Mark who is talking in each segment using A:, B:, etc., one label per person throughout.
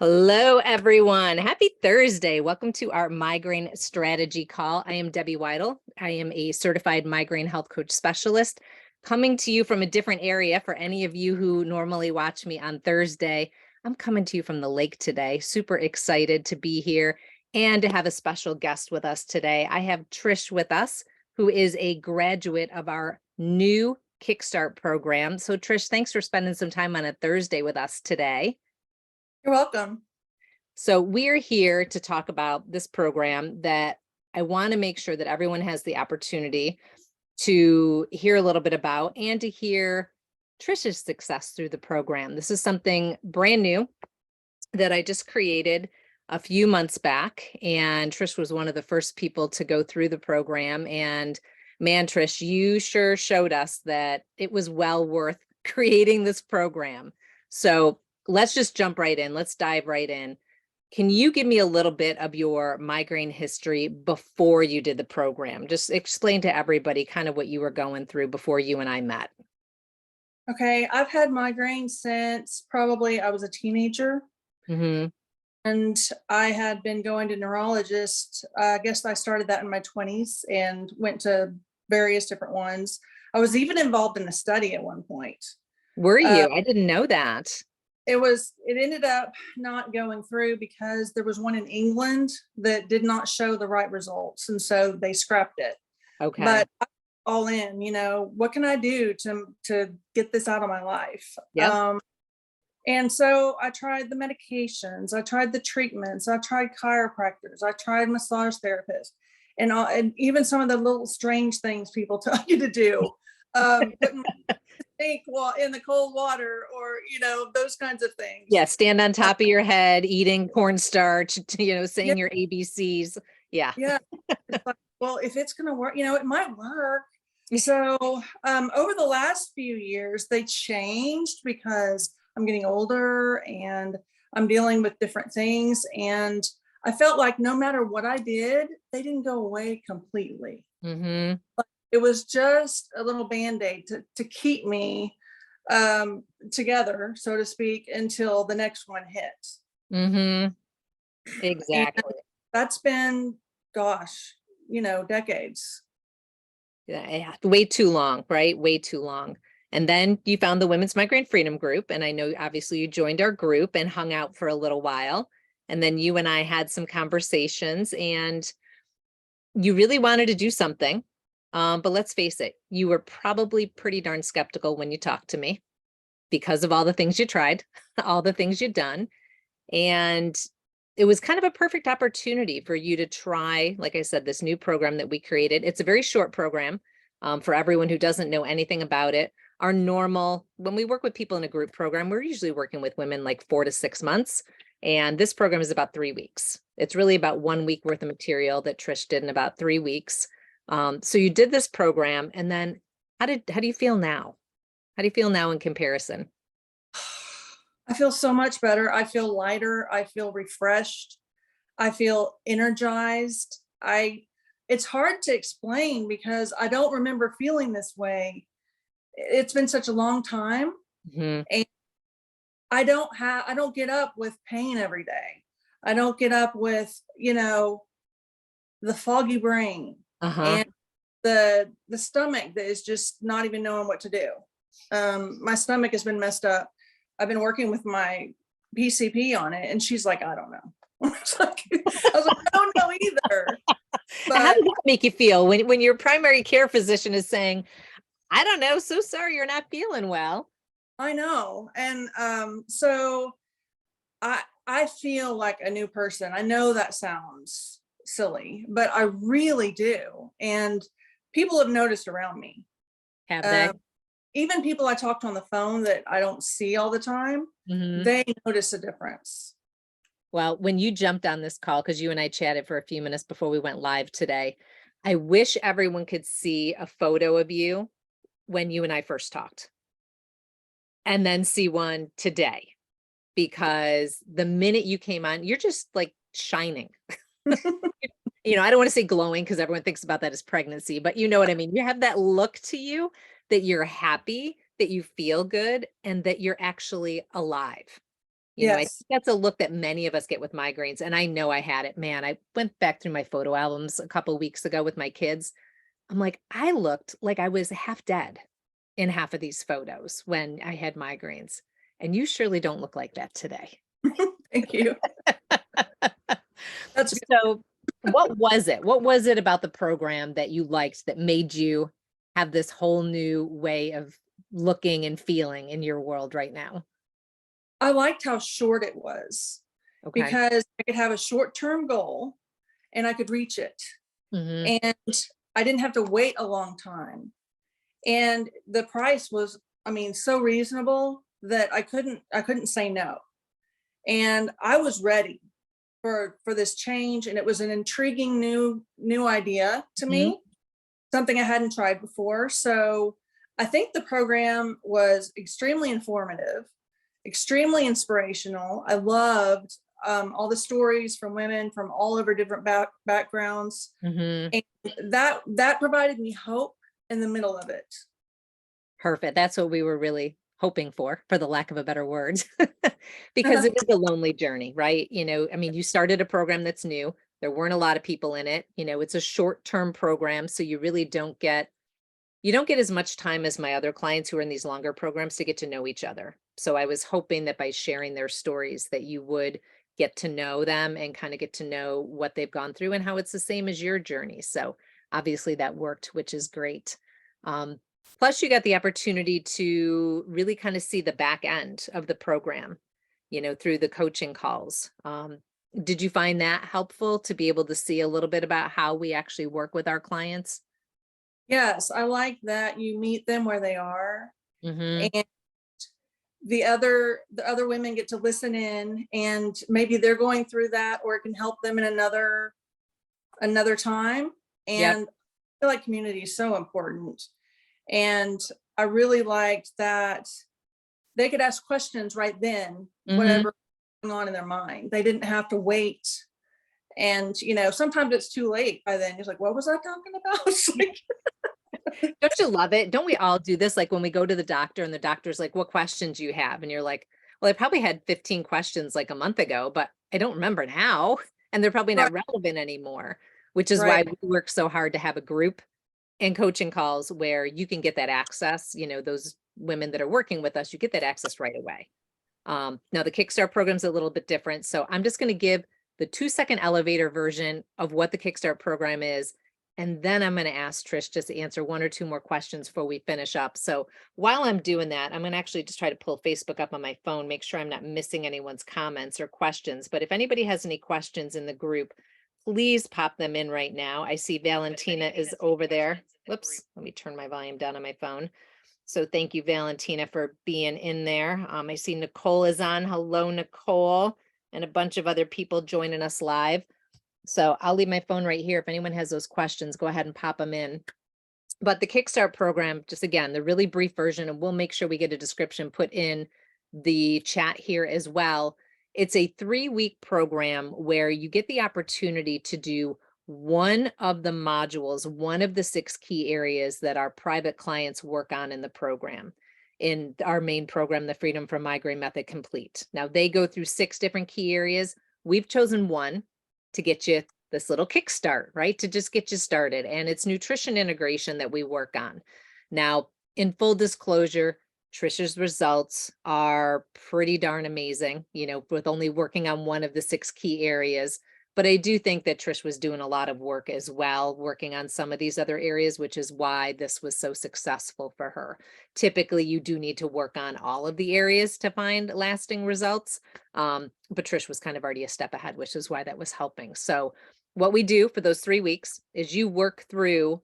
A: Hello, everyone. Happy Thursday. Welcome to our migraine strategy call. I am Debbie Waidl. I am a certified migraine health coach specialist coming to you from a different area. For any of you who normally watch me on Thursday, I'm coming to you from the lake today. Super excited to be here and to have a special guest with us today. I have Trish with us, who is a graduate of our new Kickstart program. So Trish, thanks for spending some time on a Thursday with us today.
B: You're welcome.
A: So we're here to talk about this program that I want to make sure that everyone has the opportunity to hear a little bit about and to hear Trish's success through the program. This is something brand new that I just created a few months back, and Trish was one of the first people to go through the program. And man, Trish, you sure showed us that it was well worth creating this program. So let's just jump right in. Let's dive right in. Can you give me a little bit of your migraine history before you did the program? Just explain to everybody kind of what you were going through before you and I met.
B: Okay, I've had migraines since probably I was a teenager.
A: Mm-hmm.
B: And I had been going to neurologists. I guess I started that in my 20s and went to various different ones. I was even involved in a study at one point.
A: Were you? I didn't know that.
B: It ended up not going through because there was one in England that did not show the right results. And so they scrapped it.
A: Okay.
B: But all in, what can I do to get this out of my life?
A: Yeah.
B: And so I tried the medications, I tried the treatments, I tried chiropractors, I tried massage therapists, and even some of the little strange things people tell you to do, putting snake in the cold water, or those kinds of things.
A: Yeah, stand on top of your head, eating cornstarch, saying
B: Yeah.
A: your ABCs. Yeah.
B: Yeah. It's like, well, if it's going to work, it might work. So over the last few years, they changed because I'm getting older and I'm dealing with different things. And I felt like no matter what I did, they didn't go away completely.
A: Mm-hmm.
B: It was just a little Band-Aid to keep me together, so to speak, until the next one hits.
A: Mm-hmm. Exactly.
B: And that's been, gosh, decades.
A: Yeah, way too long, right? Way too long. And then you found the Women's Migraine Freedom group. And I know obviously you joined our group and hung out for a little while. And then you and I had some conversations and you really wanted to do something. But let's face it, you were probably pretty darn skeptical when you talked to me because of all the things you tried, all the things you'd done. And it was kind of a perfect opportunity for you to try, like I said, this new program that we created. It's a very short program for everyone who doesn't know anything about it. Our normal, when we work with people in a group program, we're usually working with women like 4 to 6 months. And this program is about 3 weeks. It's really about 1 week worth of material that Trish did in about 3 weeks. So you did this program, and then how do you feel now? How do you feel now in comparison?
B: I feel so much better. I feel lighter. I feel refreshed. I feel energized. It's hard to explain because I don't remember feeling this way. It's been such a long time.
A: Mm-hmm.
B: And I don't get up with pain every day. I don't get up with, the foggy brain and the stomach that is just not even knowing what to do. My stomach has been messed up. I've been working with my PCP on it, and she's like, I don't know. I was like, I don't know either. But
A: how does that make you feel when your primary care physician is saying, I don't know, so sorry you're not feeling well?
B: I know. And so I feel like a new person. I know that sounds silly, but I really do. And people have noticed around me.
A: Have they?
B: Even people I talk to on the phone that I don't see all the time, they notice a difference.
A: Well, when you jumped on this call, because you and I chatted for a few minutes before we went live today, I wish everyone could see a photo of you when you and I first talked and then see one today, because the minute you came on, you're just like shining. I don't want to say glowing because everyone thinks about that as pregnancy, but you know what I mean? You have that look to you that you're happy, that you feel good, and that you're actually alive. You know, I
B: Yes.
A: think that's a look that many of us get with migraines. And I know I had it, man. I went back through my photo albums a couple weeks ago with my kids. I'm like, I looked like I was half dead in half of these photos when I had migraines. And you surely don't look like that today.
B: Thank you. That's good.
A: So, what was it? What was it about the program that you liked that made you have this whole new way of looking and feeling in your world right now?
B: I liked how short it was
A: Okay.
B: because I could have a short-term goal and I could reach it.
A: Hmm.
B: And I didn't have to wait a long time. And the price was, I mean, so reasonable that I couldn't say no. And I was ready for this change, and it was an intriguing new idea to
A: Hmm.
B: me, something I hadn't tried before. So I think the program was extremely informative, extremely inspirational. I loved all the stories from women from all over different backgrounds,
A: Hmm.
B: and that provided me hope in the middle of it.
A: Perfect. That's what we were really hoping for the lack of a better word, because it is a lonely journey, right? You know, I mean, you started a program that's new. There weren't a lot of people in it. You know, it's a short-term program, so you really don't get as much time as my other clients who are in these longer programs to get to know each other. So I was hoping that by sharing their stories that you would get to know them and kind of get to know what they've gone through and how it's the same as your journey. So obviously that worked, which is great. Um, Plus you got the opportunity to really kind of see the back end of the program, you know, through the coaching calls. Did you find that helpful to be able to see a little bit about how we actually work with our clients?
B: Yes, I like that you meet them where they are,
A: Hmm.
B: and the other women get to listen in, and maybe they're going through that, or it can help them in another time.
A: Yep.
B: And I feel like community is so important. And I really liked that they could ask questions right then,
A: Hmm.
B: whatever going on in their mind. They didn't have to wait. And sometimes it's too late by then. It's like, what was I talking about? It's like,
A: Don't you love it? Don't we all do this? Like when we go to the doctor and the doctor's like, what questions do you have? And you're like, well, I probably had 15 questions like a month ago, but I don't remember now. And they're probably
B: right,
A: not relevant anymore, which is why
B: right.
A: we work so hard to have a group and coaching calls where you can get that access. You know, those women that are working with us, you get that access right away. Now the Kickstart program is a little bit different. So I'm just going to give the 2-second elevator version of what the Kickstart program is. And then I'm going to ask Trish just to answer 1 or 2 more questions before we finish up. So while I'm doing that, I'm going to actually just try to pull Facebook up on my phone, make sure I'm not missing anyone's comments or questions. But if anybody has any questions in the group, please pop them in right now. I see Valentina is over there. Whoops, let me turn my volume down on my phone. So thank you, Valentina, for being in there. I see Nicole is on. Hello, Nicole, and a bunch of other people joining us live. So I'll leave my phone right here. If anyone has those questions, go ahead and pop them in. But the Kickstart program, just again, the really brief version, and we'll make sure we get a description put in the chat here as well. It's a 3-week program where you get the opportunity to do one of the modules, one of the 6 key areas that our private clients work on in the program. In our main program, the Freedom from Migraine Method Complete. Now they go through 6 different key areas. We've chosen one to get you this little kickstart, right? To just get you started. And it's nutrition integration that we work on. Now, in full disclosure, Trisha's results are pretty darn amazing, you know, with only working on one of the 6 key areas. But I do think that Trish was doing a lot of work as well, working on some of these other areas, which is why this was so successful for her. Typically, you do need to work on all of the areas to find lasting results. But Trish was kind of already a step ahead, which is why that was helping. So what we do for those 3 weeks is you work through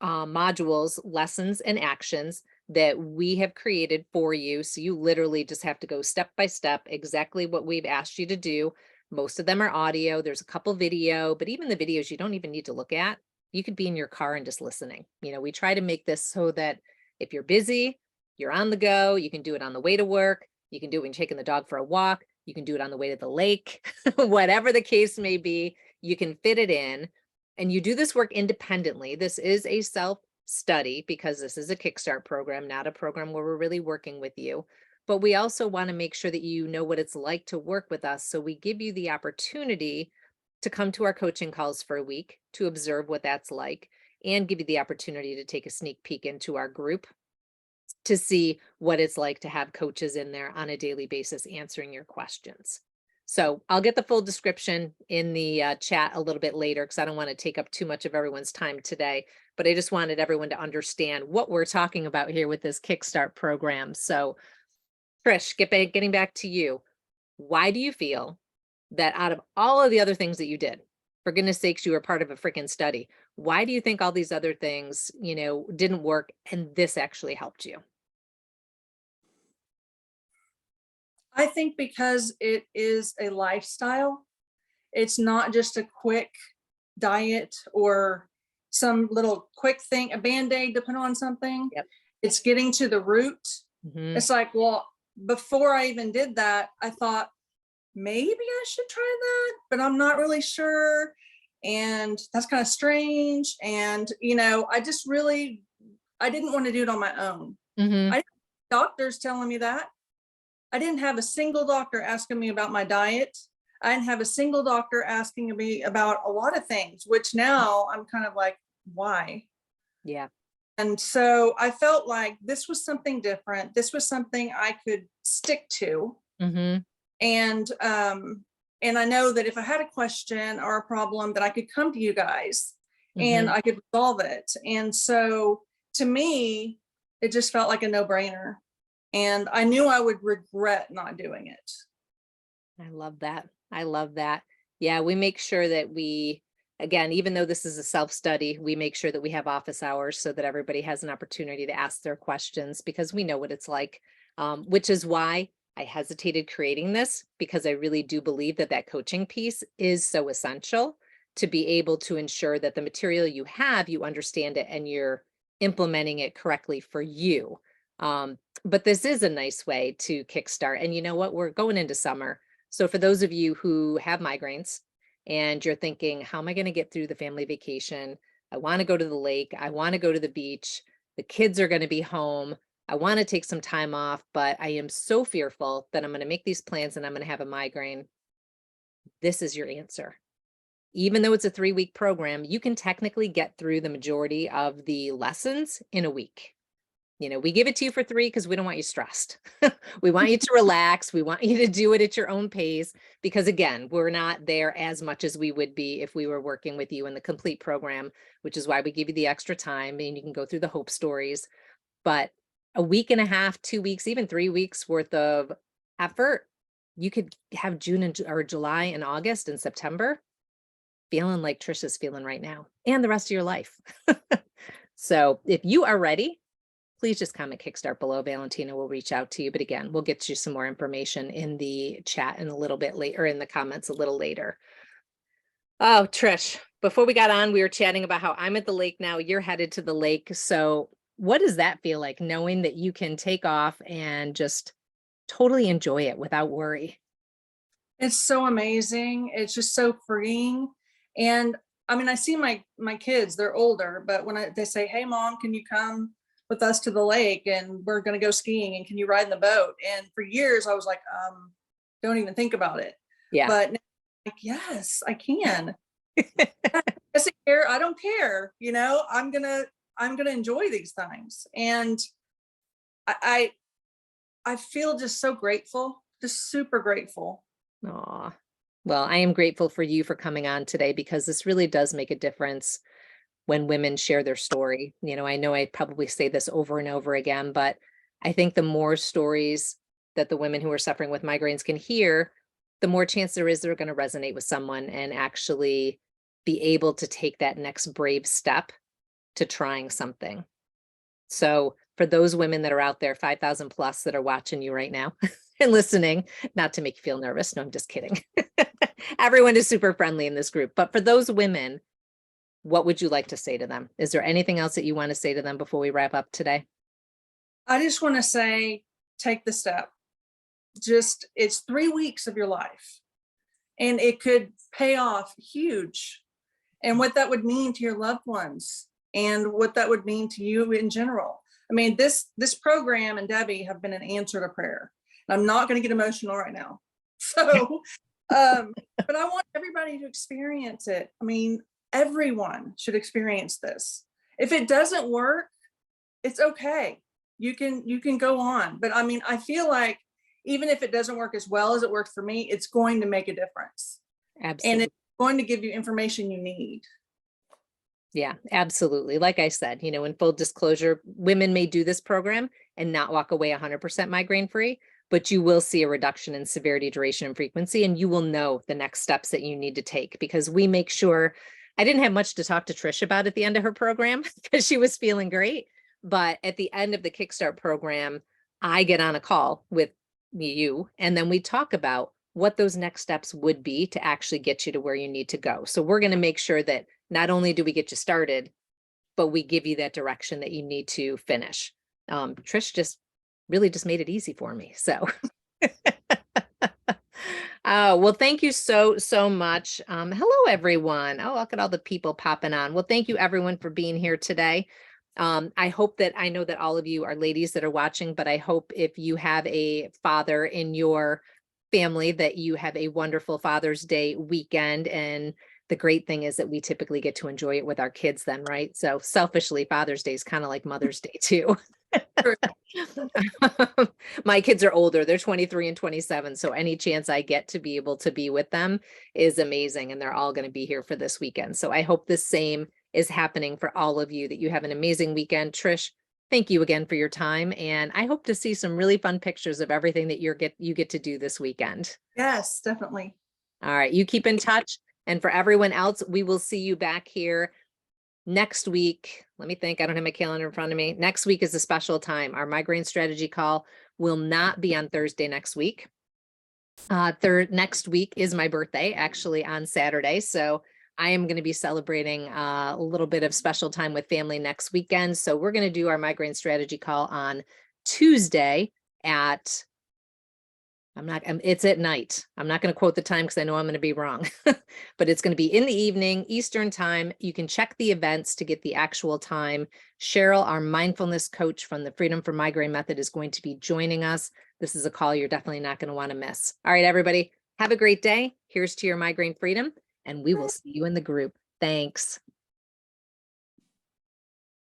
A: modules, lessons, and actions that we have created for you. So you literally just have to go step by step, exactly what we've asked you to do. Most of them are audio. There's a couple video, but even the videos you don't even need to look at. You could be in your car and just listening. You know, we try to make this so that if you're busy, you're on the go, you can do it on the way to work. You can do it when you're taking the dog for a walk. You can do it on the way to the lake, whatever the case may be, you can fit it in. And you do this work independently. This is a self study because this is a Kickstart program, not a program where we're really working with you. but we also want to make sure that you know what it's like to work with us. So we give you the opportunity to come to our coaching calls for a week to observe what that's like, and give you the opportunity to take a sneak peek into our group to see what it's like to have coaches in there on a daily basis answering your questions. So I'll get the full description in the chat a little bit later, because I don't want to take up too much of everyone's time today, but I just wanted everyone to understand what we're talking about here with this Kickstart program. So Trish, getting back to you, why do you feel that out of all of the other things that you did, for goodness sakes, you were part of a freaking study, why do you think all these other things, didn't work and this actually helped you?
B: I think because it is a lifestyle. It's not just a quick diet or some little quick thing, a Band-Aid to put on something.
A: Yep.
B: It's getting to the root.
A: Mm-hmm.
B: It's like, well, before I even did that, I thought maybe I should try that, but I'm not really sure. And that's kind of strange. And, I didn't want to do it on my own.
A: Mm-hmm.
B: Doctors telling me that. I didn't have a single doctor asking me about my diet. I didn't have a single doctor asking me about a lot of things, which now I'm kind of like, why?
A: Yeah.
B: And so I felt like this was something different. This was something I could stick to.
A: Mm-hmm.
B: And I know that if I had a question or a problem, that I could come to you guys and I could resolve it. And so to me, it just felt like a no-brainer. And I knew I would regret not doing it.
A: I love that. I love that. Yeah, we make sure that again, even though this is a self-study, we make sure that we have office hours so that everybody has an opportunity to ask their questions, because we know what it's like, which is why I hesitated creating this, because I really do believe that coaching piece is so essential to be able to ensure that the material you have, you understand it and you're implementing it correctly for you. But this is a nice way to kickstart. And you know what? We're going into summer. So for those of you who have migraines and you're thinking, how am I going to get through the family vacation? I want to go to the lake. I want to go to the beach. The kids are going to be home. I want to take some time off, but I am so fearful that I'm going to make these plans and I'm going to have a migraine. This is your answer. Even though it's a 3-week program, you can technically get through the majority of the lessons in a week. We give it to you for 3 because we don't want you stressed. We want you to relax. We want you to do it at your own pace, because again, we're not there as much as we would be if we were working with you in the complete program, which is why we give you the extra time and you can go through the hope stories. But a week and a half, 2 weeks, even 3 weeks worth of effort, you could have June or July and August and September feeling like Trish is feeling right now and the rest of your life. So if you are ready, please just comment Kickstart below. Valentina will reach out to you. But again, we'll get you some more information in the chat in a little bit later, or in the comments a little later. Oh, Trish, before we got on, we were chatting about how I'm at the lake now. You're headed to the lake. So what does that feel like, knowing that you can take off and just totally enjoy it without worry?
B: It's so amazing. It's just so freeing. And I mean, I see my kids, they're older, but when they say, hey, Mom, can you come with us to the lake and we're going to go skiing and can you ride in the boat? And for years I was like, don't even think about it.
A: Yeah.
B: But now, like, yes, I can. I don't care. I'm gonna enjoy these things. And I feel just so grateful, just super grateful.
A: Aw. Well, I am grateful for you for coming on today, because this really does make a difference when women share their story. I know I probably say this over and over again, but I think the more stories that the women who are suffering with migraines can hear, the more chance there is they're going to resonate with someone and actually be able to take that next brave step to trying something. So for those women that are out there, 5,000 plus that are watching you right now and listening, not to make you feel nervous. No, I'm just kidding. Everyone is super friendly in this group. But for those women, what would you like to say to them? Is there anything else that you want to say to them before we wrap up today?
B: I just want to say, take the step. It's 3 weeks of your life and it could pay off huge. And what that would mean to your loved ones and what that would mean to you in general. I mean, this program and Debbie have been an answer to prayer. And I'm not going to get emotional right now. So, but I want everybody to experience it. I mean, everyone should experience this. If it doesn't work, it's okay. You can go on. But I mean, I feel like even if it doesn't work as well as it worked for me, it's going to make a difference.
A: Absolutely.
B: And it's going to give you information you need.
A: Yeah, absolutely. Like I said, you know, in full disclosure, women may do this program and not walk away 100% migraine free, but you will see a reduction in severity, duration, and frequency, and you will know the next steps that you need to take, because we make sure. I didn't have much to talk to Trish about at the end of her program because she was feeling great. But at the end of the Kickstart program, I get on a call with you, and then we talk about what those next steps would be to actually get you to where you need to go. So we're going to make sure that not only do we get you started, but we give you that direction that you need to finish. Trish just really made it easy for me. So, well, thank you so much. Hello, everyone. Oh, look at all the people popping on. Well, thank you everyone for being here today. I hope that, I know that all of you are ladies that are watching, but I hope if you have a father in your family that you have a wonderful Father's Day weekend. And the great thing is that we typically get to enjoy it with our kids then, right? So selfishly, Father's Day is kind of like Mother's Day too. My kids are older. They're 23 and 27. So any chance I get to be able to be with them is amazing. And they're all going to be here for this weekend. So I hope the same is happening for all of you, that you have an amazing weekend. Trish, thank you again for your time. And I hope to see some really fun pictures of everything that you get to do this weekend.
B: Yes, definitely.
A: All right. You keep in touch. And for everyone else, we will see you back here next week. Let me think. I don't have my calendar in front of me. Next week is a special time. Our migraine strategy call will not be on Thursday next week. Next week is my birthday, actually on Saturday. So I am going to be celebrating a little bit of special time with family next weekend. So we're going to do our migraine strategy call on Tuesday at, it's at night. I'm not going to quote the time because I know I'm going to be wrong, but it's going to be in the evening, Eastern time. You can check the events to get the actual time. Cheryl, our mindfulness coach from the Freedom from Migraine Method, is going to be joining us. This is a call you're definitely not going to want to miss. All right, everybody, have a great day. Here's to your migraine freedom, and we will see you in the group. Thanks.